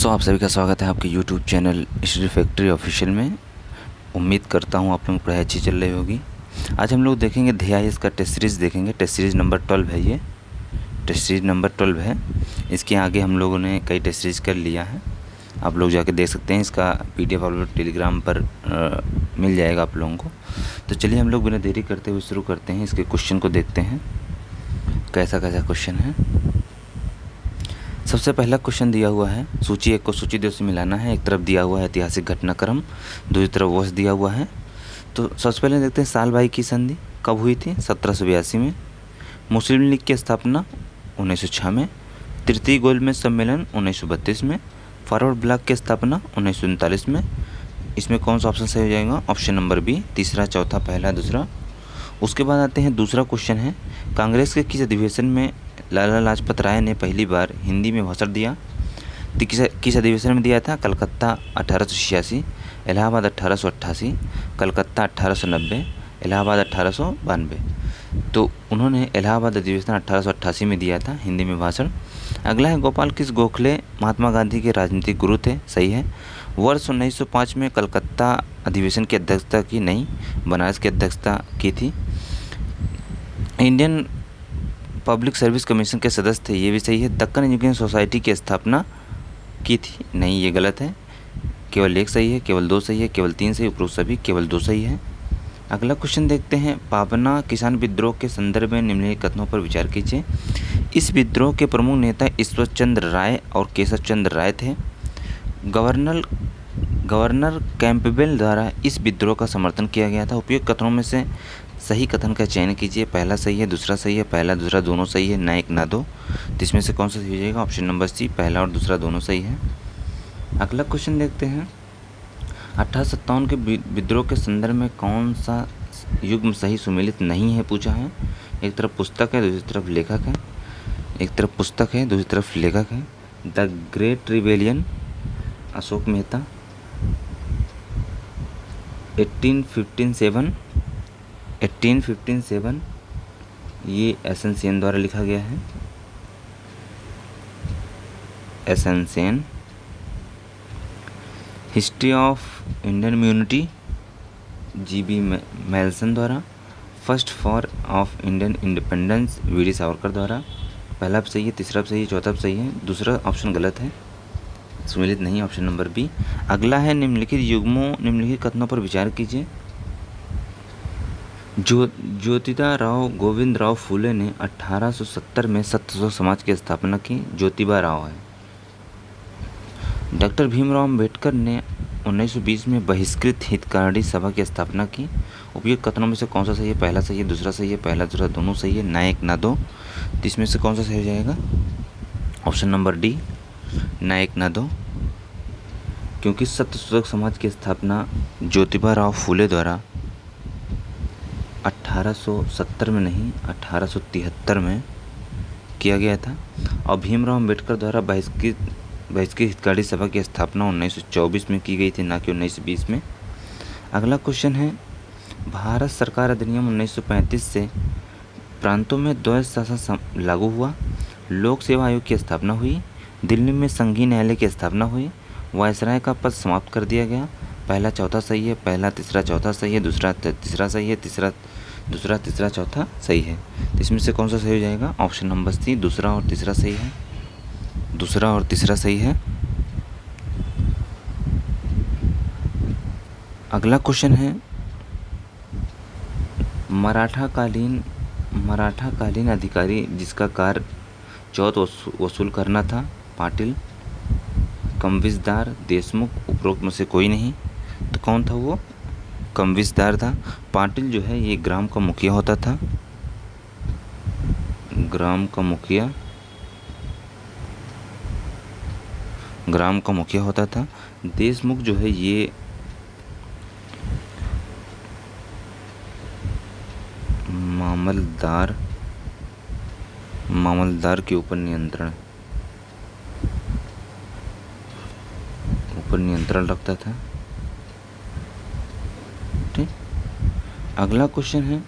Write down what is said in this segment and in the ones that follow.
दोस्तों, आप सभी का स्वागत है आपके YouTube channel study factory official में। उम्मीद करता हूँ आप लोगों को पढ़ाई अच्छी चल रही होगी। आज हम लोग देखेंगे DIS का टेस्ट सीरीज़ देखेंगे। टेस्ट सीरीज़ नंबर 12 है, ये टेस्ट सीरीज़ नंबर 12 है। इसके आगे हम लोगों ने कई टेस्ट सीरीज़ कर लिया है, आप लोग जाके देख सकते हैं। इसका PDF आप लोग टेलीग्राम पर मिल जाएगा आप लोगों को। तो चलिए हम लोग बिना देरी करते हुए शुरू करते हैं। इसके क्वेश्चन को देखते हैं कैसा कैसा क्वेश्चन है। सबसे पहला क्वेश्चन दिया हुआ है, सूची 1 को सूची 2 से मिलाना है। एक तरफ दिया हुआ है ऐतिहासिक घटनाक्रम, दूसरी तरफ वर्ष दिया हुआ है। तो सबसे पहले देखते हैं साल बाई की संधि कब हुई थी। 1782 में। मुस्लिम लीग की स्थापना 1906 में। तृतीय गोलमेज सम्मेलन 1932 में। फॉरवर्ड ब्लॉक की स्थापना 1939 में। इसमें कौन सा ऑप्शन सही हो जाएगा? ऑप्शन नंबर बी, तीसरा, चौथा, पहला, दूसरा। उसके बाद आते हैं दूसरा क्वेश्चन है, कांग्रेस के किस अधिवेशन में लाला लाजपत राय ने पहली बार हिंदी में भाषण दिया? तो किस अधिवेशन में दिया था? कलकत्ता 1886, इलाहाबाद 1888, कलकत्ता 1890, इलाहाबाद 1892। तो उन्होंने इलाहाबाद अधिवेशन 1888 में दिया था हिंदी में भाषण। अगला है, गोपाल कृष्ण गोखले महात्मा गांधी के राजनीतिक गुरु थे। सही है। वर्ष 1905 में कलकत्ता अधिवेशन की अध्यक्षता की नहीं, बनारस की अध्यक्षता की थी। इंडियन पब्लिक सर्विस कमीशन के सदस्य थे, ये भी सही है। दक्कन एजुकेशन सोसाइटी की स्थापना की थी, नहीं, ये गलत है। केवल एक सही है, केवल दो सही है, केवल तीन सही, उपरोक्त सभी केवल दो सही है। अगला क्वेश्चन देखते हैं, पाबना किसान विद्रोह के संदर्भ में निम्नलिखित कथनों पर विचार कीजिए। इस विद्रोह के प्रमुख नेता ईश्वर चंद्र राय और केशव चंद्र राय थे। गवर्नर कैंपबेल द्वारा इस विद्रोह का समर्थन किया गया था। उपयुक्त कथनों में से सही कथन का चयन कीजिए। पहला सही है, दूसरा सही है, पहला दूसरा दोनों सही है, ना एक ना दो। तो इसमें से कौन सा सही हो जाएगा? ऑप्शन नंबर सी, पहला और दूसरा दोनों सही है। अगला क्वेश्चन देखते हैं, 1857 के विद्रोह के संदर्भ में कौन सा युग्म सही सुमेलित नहीं है पूछा है। एक तरफ पुस्तक है, दूसरी तरफ लेखक है। एक तरफ पुस्तक है, दूसरी तरफ लेखक है। The great rebellion, Ashok Mehta, 1857 ये एस.एन. सेन द्वारा लिखा गया है। एस.एन. Sen. History of Indian immunity, जी.बी. मेल्सन द्वारा। First war of Indian independence, वी.डी. सावरकर द्वारा। पहला भी सही है, तीसरा भी सही है, चौथा भी सही है, दूसरा ऑप्शन गलत है, सुमेलित नहीं, ऑप्शन नंबर बी। अगला है, निम्नलिखित युग्मों निम्नलिखित कथनों पर विचार कीजिए। ज्योतिबा गोविंद राव फूले ने 1870 में सत्यशोधक समाज की स्थापना की। ज्योतिबा राव है। डॉक्टर भीमराव अम्बेडकर ने 1920 में बहिष्कृत हितकारी सभा की स्थापना की। उपयुक्त कथनों में से कौन सा सही है? पहला सही है, दूसरा सही है, पहला दूसरा दोनों सही है, ना एक ना दो। तो इसमें से कौन सा सही हो जाएगा? ऑप्शन नंबर डी, ना एक ना दो। क्योंकि सत्यशोधक समाज की स्थापना ज्योतिबा राव फूले द्वारा 1870 में नहीं, 1873 में किया गया था। और भीमराव अम्बेडकर द्वारा बहिष्कृत हितकारी सभा की स्थापना 1924 में की गई थी, ना कि 1920 में। अगला क्वेश्चन है, भारत सरकार अधिनियम 1935 से प्रांतों में द्वैध शासन लागू हुआ। लोक सेवा आयोग की स्थापना हुई। दिल्ली में संघीय न्यायालय की स्थापना हुई। वायसराय का पद समाप्त कर दिया गया। पहला चौथा सही है, पहला तीसरा चौथा सही है, दूसरा तीसरा सही है, दूसरा तीसरा चौथा सही है। तो इसमें से कौन सा सही हो जाएगा? ऑप्शन नंबर सी, दूसरा और तीसरा सही है, दूसरा और तीसरा सही है। अगला क्वेश्चन है, मराठा कालीन अधिकारी जिसका कार्य चौथ वसूल करना था, पाटिल, कमविसदार, देशमुख, उपरोक्त में से कोई नहीं। तो कौन था वो? कमविसदार था। पाटिल जो है ये ग्राम का मुखिया होता था, ग्राम का मुखिया होता था। देशमुख जो है ये मामलदार के ऊपर नियंत्रण रखता था। ठीक। अगला क्वेश्चन है,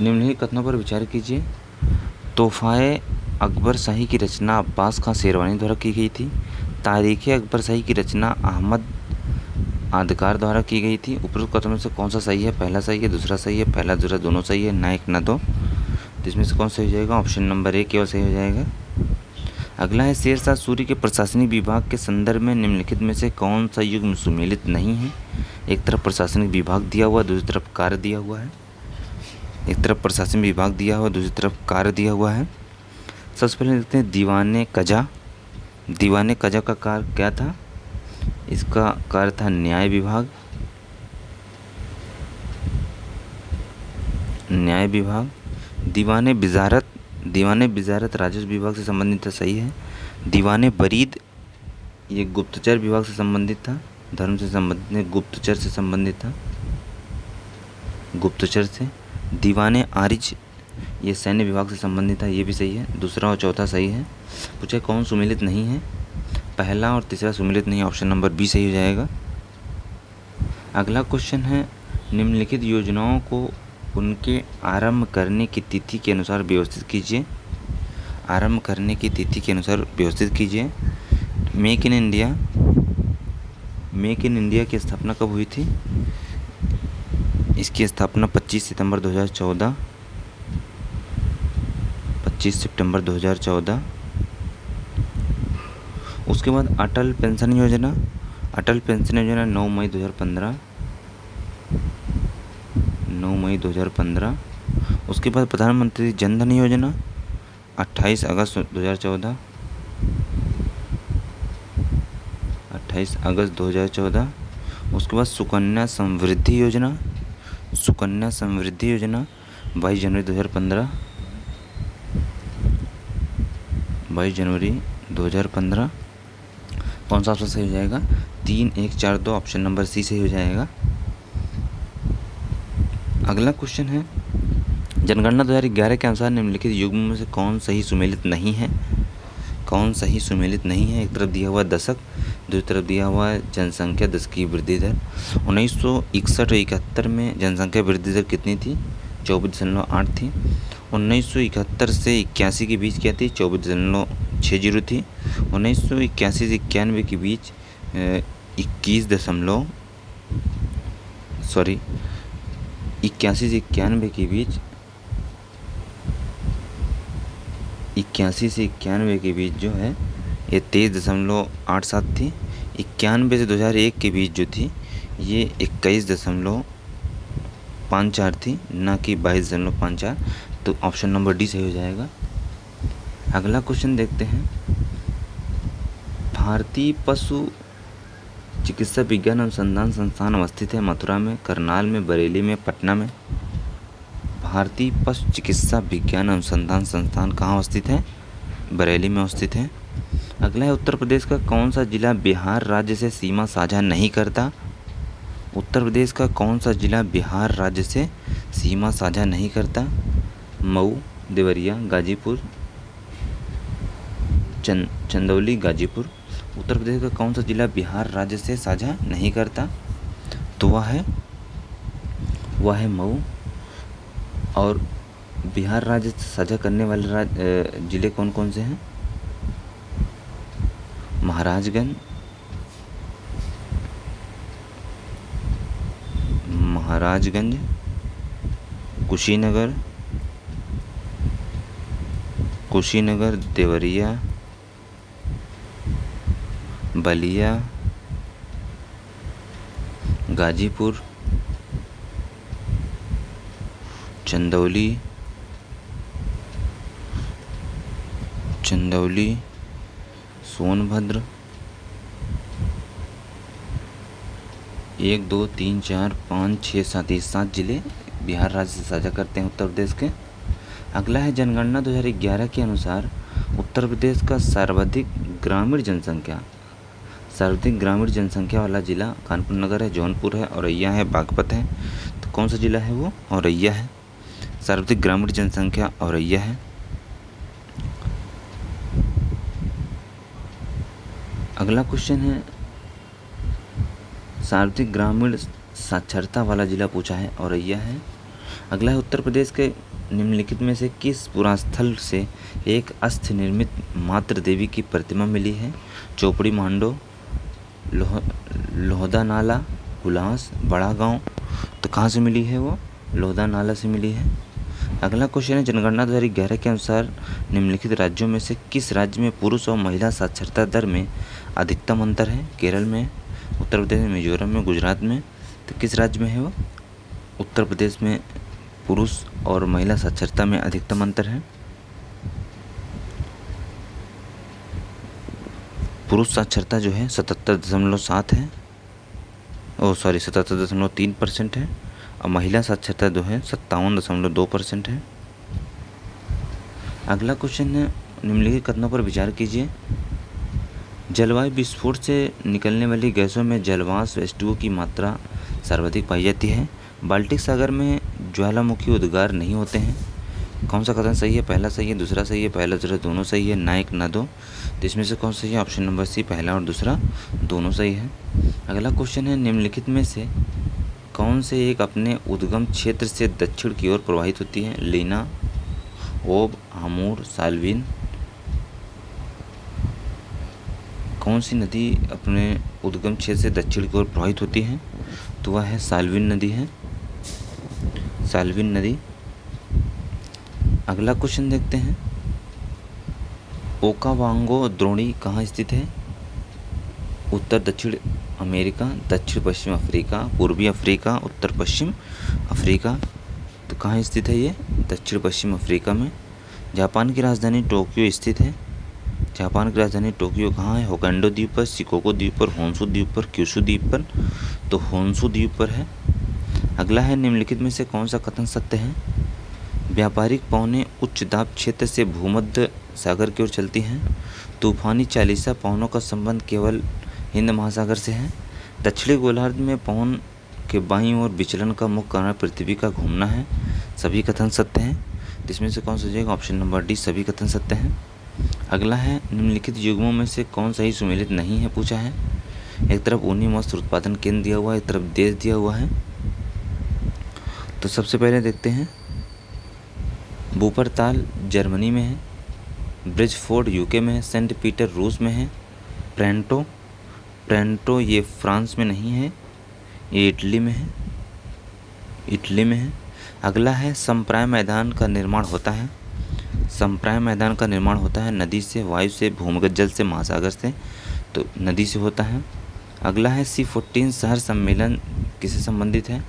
निम्नलिखित कथनों पर विचार कीजिए। तोहफाए अकबर शाही की रचना अब्बास खां शेरवानी द्वारा की गई थी। तारीख़ अकबर शाही की रचना अहमद आदकार द्वारा की गई थी। उपरोक्त कथनों में से कौन सा सही है? पहला सही है, दूसरा सही है, पहला दूसरा दोनों सही है, ना एक ना दो। तो इसमें से कौन सही हो जाएगा? ऑप्शन नंबर ए केवल सही हो जाएगा। अगला है शेरशाह सूरी के प्रशासनिक विभाग के संदर्भ में निम्नलिखित में से कौन सा युग्म सुमेलित नहीं है? एक तरफ प्रशासनिक विभाग दिया हुआ, दूसरी तरफ कार्य दिया हुआ है। एक तरफ प्रशासनिक विभाग दिया हुआ, दूसरी तरफ कार्य दिया हुआ है। सबसे पहले देखते हैं दीवाने कजा। दीवाने कजा का कार्य क्या था? इसका कार्य था न्याय विभाग। न्याय विभाग। दीवाने बिजारत राजस्व विभाग से संबंधित था, सही है। दीवाने बरीद ये गुप्तचर विभाग से संबंधित था, धर्म से संबंधित नहीं, गुप्तचर से संबंधित था, गुप्तचर से। दीवाने आरिज ये सैन्य विभाग से संबंधित था, ये भी सही है। दूसरा और चौथा सही है। पूछा कौन सुमेलित नहीं है? पहला और तीसरा सुमेलित नहीं है, ऑप्शन नंबर बी सही हो जाएगा। अगला क्वेश्चन है निम्नलिखित योजनाओं को उनके आरंभ करने की तिथि के अनुसार व्यवस्थित कीजिए। आरंभ करने की तिथि के अनुसार व्यवस्थित कीजिए। मेक इन इंडिया की स्थापना कब हुई थी? इसकी स्थापना 25 सितंबर 2014। 25 सितंबर 2014। उसके बाद अटल पेंशन योजना 9 मई 2015। 9 मई 2015। उसके बाद प्रधानमंत्री जन धन योजना 28 अगस्त 2014। 28 अगस्त 2014। उसके बाद सुकन्या समृद्धि योजना 22 जनवरी 2015। 22 जनवरी 2015। कौन सा ऑप्शन सही हो जाएगा? 3, 1, 4, 2, ऑप्शन नंबर सी सही हो जाएगा। अगला क्वेश्चन है जनगणना 2011 के अनुसार निम्नलिखित युग्म में से कौन सही सुमेलित नहीं है? कौन सही सुमेलित नहीं है? एक तरफ दिया हुआ दशक, दूसरी तरफ दिया हुआ है जनसंख्या दशकीय वृद्धि दर। 1961 और 71 में जनसंख्या वृद्धि दर कितनी थी? 24.8 थी। 1971 से 81 के बीच क्या थी? 24.60 थी। 1981 से 91 के बीच 81 से 91 के बीच 81 से 91 के बीच जो है ये 23.87 थी। 91 से 2001 के बीच जो थी ये 21.54 थी, ना कि 22.54। तो ऑप्शन नंबर डी सही हो जाएगा। अगला क्वेश्चन देखते हैं भारतीय पशु चिकित्सा विज्ञान अनुसंधान संस्थान अवस्थित है मथुरा में, करनाल में, बरेली में, पटना में। भारतीय पशु चिकित्सा विज्ञान अनुसंधान संस्थान कहाँ अवस्थित है? बरेली में अवस्थित है। अगला है उत्तर प्रदेश का कौन सा जिला बिहार राज्य से सीमा साझा नहीं करता? उत्तर प्रदेश का कौन सा जिला बिहार राज्य से सीमा साझा नहीं करता? मऊ, देवरिया, गाजीपुर, चंदौली, गाजीपुर। उत्तर प्रदेश का कौन सा जिला बिहार राज्य से साझा नहीं करता? तो वह है मऊ। और बिहार राज्य से साझा करने वाले जिले कौन कौन से हैं? महाराजगंज, कुशीनगर, देवरिया, बलिया, गाजीपुर, चंदौली, सोनभद्र। 1, 2, 3, 4, 5, 6, 7 ये 7 जिले बिहार राज्य से साझा करते हैं उत्तर प्रदेश के। अगला है जनगणना 2011 के अनुसार उत्तर प्रदेश का सर्वाधिक ग्रामीण जनसंख्या वाला जिला कानपुर नगर है, जौनपुर है, औरैया है, बागपत है। तो कौन सा जिला है वो? औरैया है। सर्वाधिक ग्रामीण जनसंख्या औरैया है। अगला क्वेश्चन है सर्वाधिक ग्रामीण साक्षरता वाला जिला पूछा है, औरैया है। अगला है उत्तर प्रदेश के निम्नलिखित में से किस पुरास्थल से एक अस्थि निर्मित मातृ देवी की प्रतिमा मिली है? चोपड़ी मांडो, लोहदा नाला, हुलास, बड़ा गांव। तो कहाँ से मिली है वो? लोहदा नाला से मिली है। अगला क्वेश्चन है, जनगणना 2011 के अनुसार निम्नलिखित राज्यों में से किस राज्य में पुरुष और महिला साक्षरता दर में अधिकतम अंतर है? केरल में, उत्तर प्रदेश में, मिजोरम में, गुजरात में। तो किस राज्य में है वो? उत्तर प्रदेश में पुरुष और महिला साक्षरता में अधिकतम अंतर है। पुरुष साक्षरता जो है 77.7 है, 77.3% है, और महिला साक्षरता जो है 57.2% है। अगला क्वेश्चन है, निम्नलिखित कथनों पर विचार कीजिए। जलवायु विस्फोट से निकलने वाली गैसों में जलवाष्प H2O की मात्रा सर्वाधिक पाई जाती है। बाल्टिक सागर में ज्वालामुखी उद्गार नहीं होते हैं। कौन सा कथन सही है? पहला सही है, दूसरा सही है, पहला दूसरा दोनों सही है, ना एक ना दो। तो इसमें से कौन सही है? ऑप्शन नंबर सी, पहला और दूसरा दोनों सही है। अगला क्वेश्चन है, निम्नलिखित में से कौन से एक अपने उद्गम क्षेत्र से दक्षिण की ओर प्रवाहित होती है? लीना, ओब, हामूर, साल्विन। कौन सी नदी अपने उद्गम क्षेत्र से दक्षिण की ओर प्रवाहित होती है? तो वह है साल्विन नदी है, साल्विन नदी। अगला क्वेश्चन देखते हैं, ओकावांगो द्रोणी कहाँ स्थित है? उत्तर दक्षिण अमेरिका, दक्षिण पश्चिम अफ्रीका, पूर्वी अफ्रीका, उत्तर पश्चिम अफ्रीका। तो कहाँ स्थित है ये? दक्षिण पश्चिम अफ्रीका में। जापान की राजधानी टोक्यो स्थित है। जापान की राजधानी टोक्यो कहाँ है? होकाइडो द्वीप पर, शिकोको द्वीप पर, होन्शु द्वीप पर, क्यूशु द्वीप पर। तो होन्शु द्वीप पर है। अगला है, निम्नलिखित में से कौन सा कथन सत्य है? व्यापारिक पवनें उच्च दाब क्षेत्र से भूमध्य सागर की ओर चलती हैं। तूफानी चालीसा पवनों का संबंध केवल हिंद महासागर से है। दक्षिणी गोलार्ध में पवन के बाईं ओर विचलन का मुख्य कारण पृथ्वी का घूमना है। सभी कथन सत्य हैं। इसमें से कौन सा हो जाएगा? ऑप्शन नंबर डी, सभी कथन सत्य हैं। अगला है, निम्नलिखित युग्मों में से कौन सही सुमेलित नहीं है पूछा है। एक तरफ ऊनी वस्त्र उत्पादन केंद्र दिया हुआ है, एक तरफ देश दिया हुआ है। तो सबसे पहले देखते हैं, वूपरताल जर्मनी में है, ब्रिजफोर्ड यूके में है, सेंट पीटर रूस में है, प्रेंटो ये फ्रांस में नहीं है, ये इटली में है, इटली में है। अगला है, संप्राय मैदान का निर्माण होता है। संप्राय मैदान का निर्माण होता है नदी से, वायु से, भूमिगत जल से, महासागर से। तो नदी से होता है। अगला है, C14 शहर सम्मेलन किससे संबंधित है?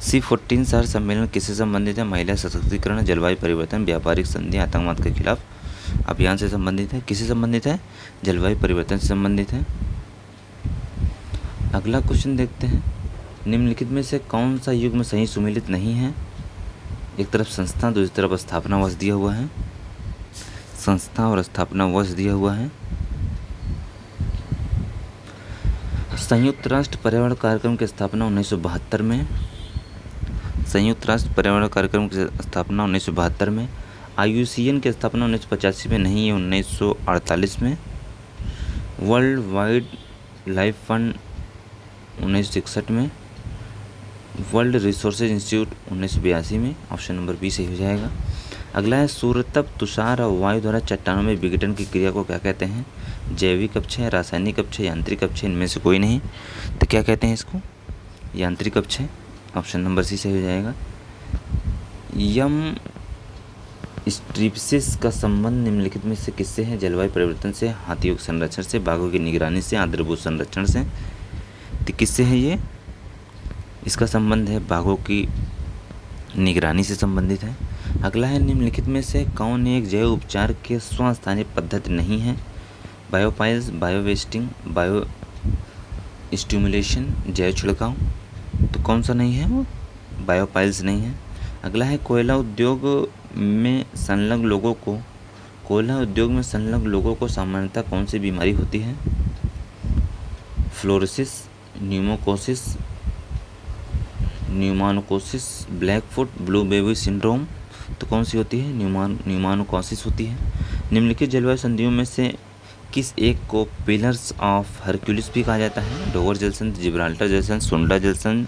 C14 शहर सम्मेलन किससे संबंधित है? महिला सशक्तिकरण, जलवायु परिवर्तन, व्यापारिक संधि, आतंकवाद के खिलाफ अभियान से संबंधित है। किससे संबंधित है? जलवायु परिवर्तन से संबंधित है। अगला क्वेश्चन देखते हैं, निम्नलिखित में से कौन सा युग्म सही सुमेलित नहीं है? एक तरफ संस्था, दूसरी तरफ स्थापना वर्ष दिया हुआ है। संस्था और स्थापना वर्ष दिया हुआ है। संयुक्त राष्ट्र पर्यावरण कार्यक्रम की स्थापना 1972 में। संयुक्त राष्ट्र पर्यावरण कार्यक्रम की स्थापना 1972 में। IUCN की स्थापना 1985 में नहीं है, 1948 में। वर्ल्ड वाइड लाइफ फंड 1961 में। वर्ल्ड रिसोर्सेज इंस्टीट्यूट 1982 में। ऑप्शन नंबर बी सही हो जाएगा। अगला है, सूर्यतप, तुषार और वायु द्वारा चट्टानों में विघटन की क्रिया को क्या कहते हैं? जैविक अपक्षय, रासायनिक अपक्षय, यांत्रिक अपक्षय, इनमें से कोई नहीं। तो क्या कहते हैं इसको? यांत्रिक अपक्षय। ऑप्शन नंबर सी सही हो जाएगा। यम स्ट्रिप्सिस का संबंध निम्नलिखित में से किससे है? जलवायु परिवर्तन से, हाथियों के संरक्षण से, बाघों की निगरानी से, आर्द्रभूमि संरक्षण से। तो किससे है ये? इसका संबंध है बाघों की निगरानी से संबंधित है। अगला है, निम्नलिखित में से कौन एक जैव उपचार के स्वस्थानीय पद्धति नहीं है? बायोपाइल्स, बायोवेस्टिंग, बायो स्टिमुलेशन, जैव छिड़काव। तो कौन सा नहीं है वो? बायोपाइल्स नहीं है। अगला है, कोयला उद्योग में संलग्न लोगों को सामान्यतः कौन सी बीमारी होती है? Fluorosis, pneumoconiosis, blackfoot, blue baby syndrome. तो कौन सी होती है? न्यूमानोकोसिस होती है। निम्नलिखित जलवायु संधियों में से किस एक को पिलर्स ऑफ हरक्यूलिस भी कहा जाता है? डोवर जलसंधि, जिब्राल्टर जलसंधि, सुंडा जलसंधि,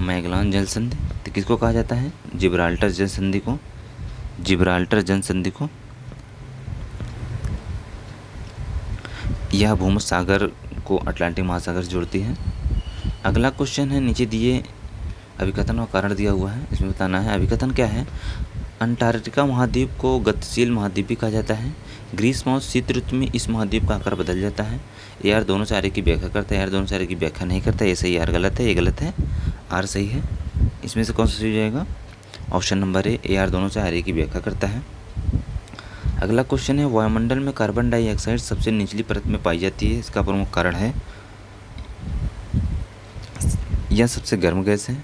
मैगेलन जल संधि। तो किसको कहा जाता है? जिब्राल्टर जल संधि को। जिब्राल्टर जल संधि को। यह भूमध्य सागर को अटलांटिक महासागर से जोड़ती है। अगला क्वेश्चन है, नीचे दिए अभिकथन और कारण दिया हुआ है, इसमें बताना है अभिकथन क्या है। अंटार्कटिका महाद्वीप को गतिशील महाद्वीप भी कहा जाता है। ग्रीष्म और शीत ऋतु में इस महाद्वीप का आकार बदल जाता है। ए आर दोनों से आर्य की व्याख्या करता है, आर दोनों से आर्य की व्याख्या नहीं करता है। ये सही, आर गलत है, ये गलत है, आर सही है। इसमें से कौन सा सही हो जाएगा? ऑप्शन नंबर ए आर दोनों से आर्य की व्याख्या करता है। अगला क्वेश्चन है, वायुमंडल में कार्बन डाइऑक्साइड सबसे निचली परत में पाई जाती है, इसका प्रमुख कारण है। यह सबसे गर्म गैस है,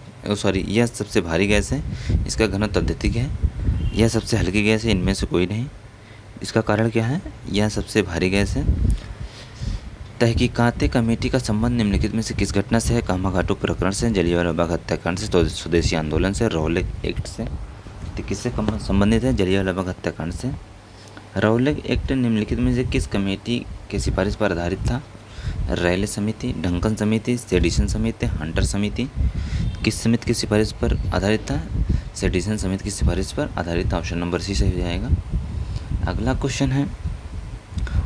यह सबसे भारी गैस है, इसका घनत्व अत्यधिक है। यह सबसे हल्की गैस है, इनमें से कोई नहीं। इसका कारण क्या है? यह सबसे भारी गैस है। तहकीकात कमेटी का संबंध निम्नलिखित में से किस घटना से है? कामा घाटू प्रकरण से, जलियांवाला बाग हत्याकांड से, स्वदेशी आंदोलन से, रौलट एक्ट से। तो किससे संबंधित है? जलियांवाला बाग हत्याकांड से। रौलट एक्ट निम्नलिखित में से किस कमेटी के सिफारिश पर आधारित था? रैले समिति, डंकन समिति, सेडिसन समिति, हंटर समिति। किस समिति की सिफारिश पर आधारित था? सेडिसन समिति की सिफारिश पर आधारित था। ऑप्शन नंबर सी सही हो जाएगा। अगला क्वेश्चन है,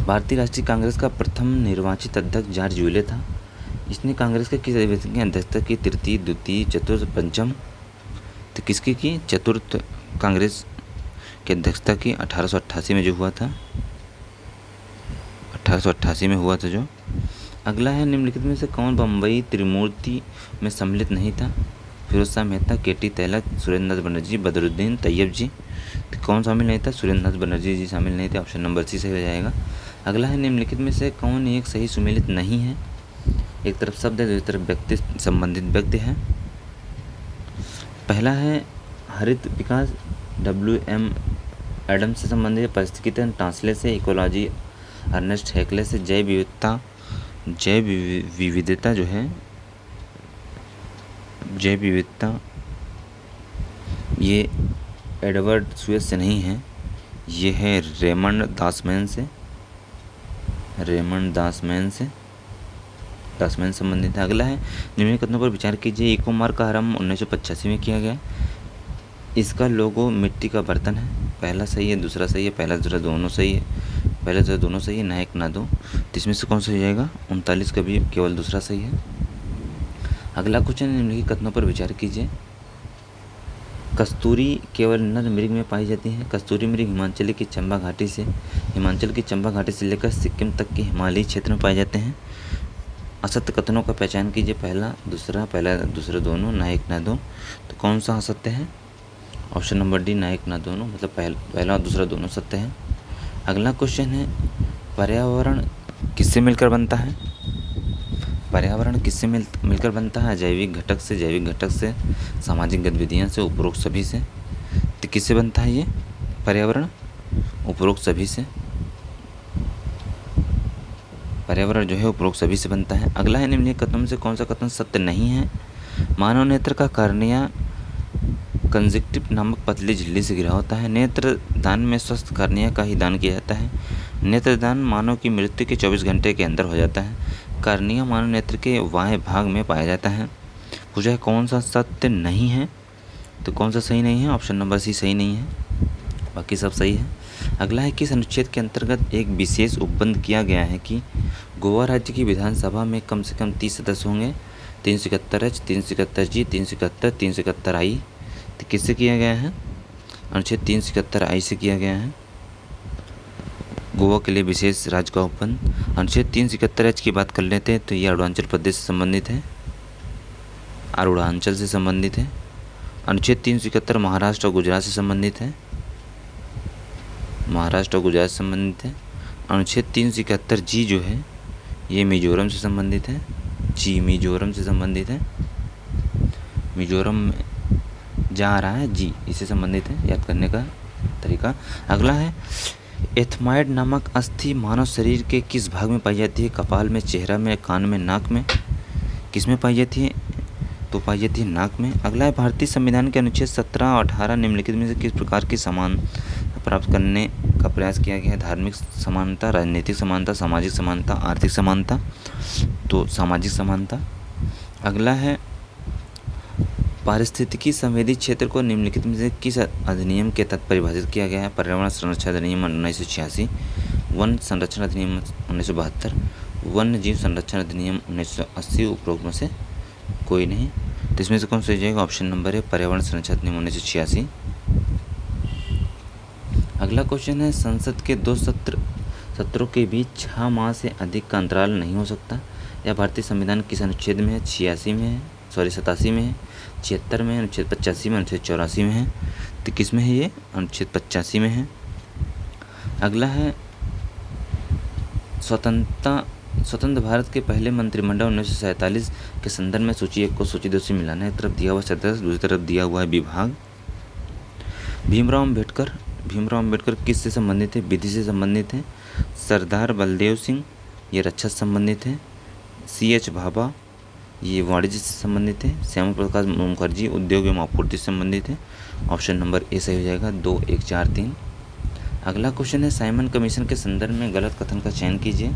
भारतीय राष्ट्रीय कांग्रेस का प्रथम निर्वाचित अध्यक्ष जॉर्ज यूले था। इसने कांग्रेस के किस अधिवेशन की अध्यक्षता की? तृतीय, द्वितीय, चतुर्थ, पंचम। तो किसकी की? चतुर्थ कांग्रेस की अध्यक्षता की 1888 में जो हुआ था, 1888 में हुआ था जो। अगला है, निम्नलिखित में से कौन बम्बई त्रिमूर्ति में सम्मिलित नहीं था? फिरोज शाह मेहता, केटी तिलक, सुरेंद्र नाथ बनर्जी, बदरुद्दीन तैयब जी। तो कौन शामिल नहीं था? सुरेंद्र नाथ बनर्जी जी शामिल नहीं थे। ऑप्शन नंबर सी सही हो जाएगा। अगला है, निम्नलिखित में से कौन एक सही सुमेलित नहीं है? एक तरफ शब्द है, दूसरी तरफ व्यक्ति संबंधित व्यक्ति है। पहला है, हरित विकास WM एडम्स से संबंधित है। परिस्थितितंत्र टांसले से, इकोलॉजी अर्नेस्ट हैक्ले से, जैव विविधता जो है, जैव विविधता ये एडवर्ड स्वेज से नहीं है, ये है रेमंड दासमैन से, दासमैन संबंधित है। अगला है, निम्नलिखित कथनों पर विचार कीजिए। इको मार्क का आरंभ 1985 में किया गया। इसका लोगो मिट्टी का बर्तन है। पहला सही है, दूसरा सही है, पहला दूसरा दोनों सही है, पहला दूसरा दोनों सही है, ना एक ना दो। तो इसमें से कौन सा हो जाएगा? 39 का भी केवल दूसरा सही है। अगला क्वेश्चन, निम्नलिखित कथनों पर विचार कीजिए। कस्तूरी केवल नर मृग में पाई जाती है। कस्तूरी मृग हिमाचल की चंबा घाटी से लेकर सिक्किम तक के हिमालयी क्षेत्र में पाए जाते हैं। असत्य कथनों का पहचान कीजिए। पहला दूसरा दोनों, ना एक ना दो। तो कौन सा असत्य है? ऑप्शन नंबर डी, ना एक ना दोनों, मतलब पहला और दूसरा दोनों सत्य है। अगला क्वेश्चन है, पर्यावरण किससे मिलकर बनता है? पर्यावरण किससे मिलकर बनता है? जैविक घटक से, सामाजिक गतिविधियाँ से, उपरोक्त सभी से। तो किससे बनता है ये पर्यावरण? उपरोक्त सभी से। पर्यावरण जो है उपरोक्त सभी से बनता है। अगला है, निम्नलिखित कथनों में से कौन सा कथन सत्य नहीं है? मानव नेत्र का कार्निया कंजक्टिव नामक पतली झिल्ली से घिरा होता है। नेत्र दान में स्वस्थ कार्निया का ही दान किया जाता है। नेत्रदान मानव की मृत्यु के 24 घंटे के अंदर हो जाता है। कार्निया मानव नेत्र के बाएं भाग में पाया जाता है। पूछा है कौन सा सत्य नहीं है? तो कौन सा सही नहीं है? ऑप्शन नंबर सी सही नहीं है, बाकी सब सही है। अगला है, किस अनुच्छेद के अंतर्गत एक विशेष उपबंध किया गया है कि गोवा राज्य की विधानसभा में कम से कम 30 सदस्य होंगे? 371H, 371G, 371, 371I। तो किससे किया गया है? अनुच्छेद 371I से किया गया है। गोवा के लिए विशेष राज्य का उपबंध। अनुच्छेद 371H की बात कर लेते हैं तो ये अरुणाचल प्रदेश से संबंधित है, अरुणाचल से संबंधित है। अनुच्छेद 371 महाराष्ट्र और गुजरात से संबंधित है, महाराष्ट्र और गुजरात से संबंधित है। अनुच्छेद 371G जो है ये मिजोरम से संबंधित है, जी मिजोरम से संबंधित है। मिजोरम में जा रहा है जी, इससे संबंधित है, याद करने का तरीका। अगला है, एथमाइड नामक अस्थि मानव शरीर के किस भाग में पाई जाती है? कपाल में, चेहरा में, कान में, नाक में। किस में पाई जाती है? तो पाई जाती है नाक में। अगला है, भारतीय संविधान के अनुच्छेद 17 और 18 निम्नलिखित में से किस प्रकार की समानता प्राप्त करने का प्रयास किया गया है? धार्मिक समानता, राजनीतिक समानता, सामाजिक समानता, आर्थिक समानता। तो सामाजिक समानता। अगला है, पारिस्थितिकी संवेदी क्षेत्र को निम्नलिखित में से किस अधिनियम के तहत परिभाषित किया गया है? पर्यावरण संरक्षण अधिनियम 1986, वन संरक्षण अधिनियम 1972, वन्य जीव संरक्षण अधिनियम 1980, उपरोक्त में से कोई नहीं। तो इसमें से कौन सा हो जाएगा? ऑप्शन नंबर है पर्यावरण संरक्षण अधिनियम 1986। अगला क्वेश्चन है, संसद के दो सत्रों के बीच 6 माह से अधिक का अंतराल नहीं हो सकता। यह भारतीय संविधान किस अनुच्छेद में है? 87 में है, 87 में है, 76 में है, अनुच्छेद 85 में, अनुच्छेद 84 में है। तो किस में है ये? अनुच्छेद 85 में है। अगला है, स्वतंत्र भारत के पहले मंत्रिमंडल 1947 के संदर्भ में सूची 1 को सूची 2 से मिलाना है। एक तरफ दिया हुआ सदस्य, दूसरी तरफ दिया हुआ है विभाग। भीमराव अंबेडकर किससे संबंधित है? विधि से संबंधित है। सरदार बलदेव सिंह, ये रक्षा से संबंधित है। CH भाभा, ये वाणिज्य से संबंधित है। श्यामा प्रसाद मुखर्जी, उद्योग एवं आपूर्ति से संबंधित है। ऑप्शन नंबर ए सही हो जाएगा, 2, 1, 4, 3। अगला क्वेश्चन है, साइमन कमीशन के संदर्भ में गलत कथन का चयन कीजिए।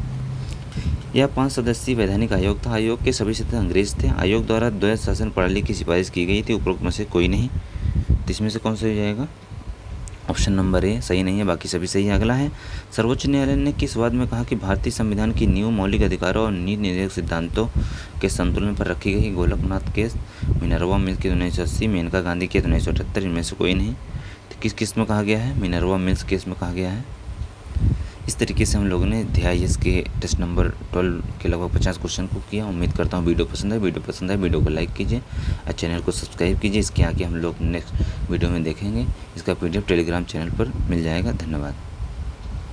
यह 5 सदस्यीय वैधानिक आयोग था। आयोग के सभी सदस्य अंग्रेज थे। आयोग द्वारा द्वैध शासन प्रणाली की सिफारिश की गई थी। उपरोक्त में से कोई नहीं। तो इसमें से कौन सा हो जाएगा? ऑप्शन नंबर ए सही नहीं है, बाकी सभी सही है। अगला है, सर्वोच्च न्यायालय ने किस वाद में कहा कि भारतीय संविधान की नींव मौलिक अधिकारों और नीति निर्देशक सिद्धांतों के संतुलन पर रखी गई? Golaknath case, Minerva Mills case 1980, Maneka Gandhi case 1978, इनमें से कोई नहीं। तो किस केस में कहा गया है? मिनर्वा मिल्स केस में कहा गया है। इस तरीके से हम लोगों ने DIS के टेस्ट नंबर 12 के लगभग 50 क्वेश्चन को किया। उम्मीद करता हूँ वीडियो पसंद है। वीडियो को लाइक कीजिए और चैनल को सब्सक्राइब कीजिए। इसके आगे हम लोग नेक्स्ट वीडियो में देखेंगे। इसका PDF टेलीग्राम चैनल पर मिल जाएगा। धन्यवाद।